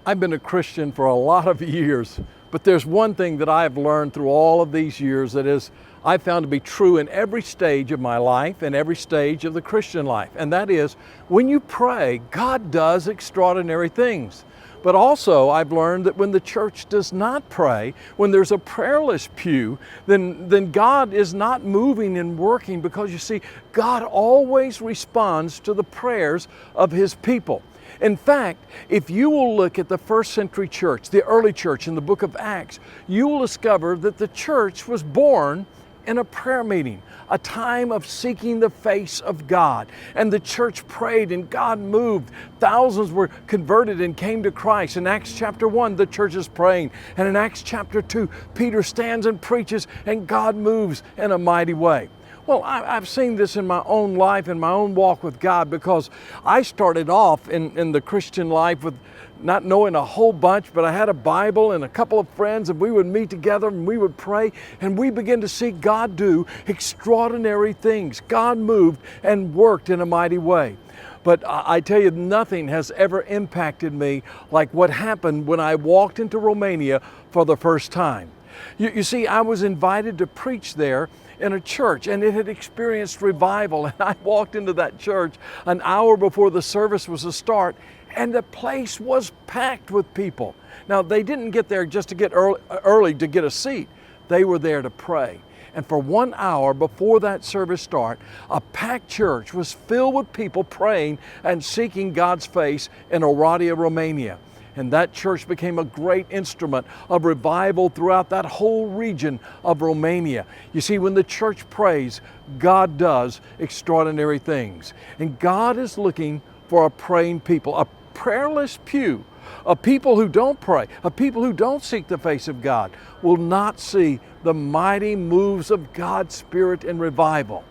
I've been a Christian for a lot of years, but there's one thing that I've learned through all of these years that is I've found to be true in every stage of my life and every stage of the Christian life. And that is, when you pray, God does extraordinary things. But also, I've learned that when the church does not pray, when there's a prayerless pew, then God is not moving and working, because you see, God always responds to the prayers of His people. In fact, if you will look at the first century church, the early church in the book of Acts, you will discover that the church was born in a prayer meeting, a time of seeking the face of God. And the church prayed and God moved. Thousands were converted and came to Christ. In Acts chapter 1, the church is praying. And in Acts chapter 2, Peter stands and preaches and God moves in a mighty way. Well, I've seen this in my own life, in my own walk with God, because I started off in the Christian life with not knowing a whole bunch, but I had a Bible and a couple of friends, and we would meet together and we would pray, and we began to see God do extraordinary things. God moved and worked in a mighty way. But I tell you, nothing has ever impacted me like what happened when I walked into Romania for the first time. You see, I was invited to preach there in a church, and it had experienced revival. And I walked into that church an hour before the service was to start, and the place was packed with people. Now, they didn't get there just to get early to get a seat. They were there to pray. And for 1 hour before that service start, a packed church was filled with people praying and seeking God's face in Oradea, Romania. And that church became a great instrument of revival throughout that whole region of Romania. You see, when the church prays, God does extraordinary things. And God is looking for a praying people, a prayerless pew. A people who don't pray, a people who don't seek the face of God, will not see the mighty moves of God's Spirit in revival.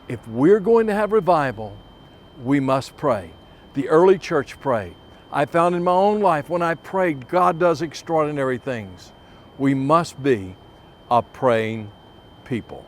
If we're going to have revival, we must pray. The early church prayed. I found in my own life, when I prayed, God does extraordinary things. We must be a praying people.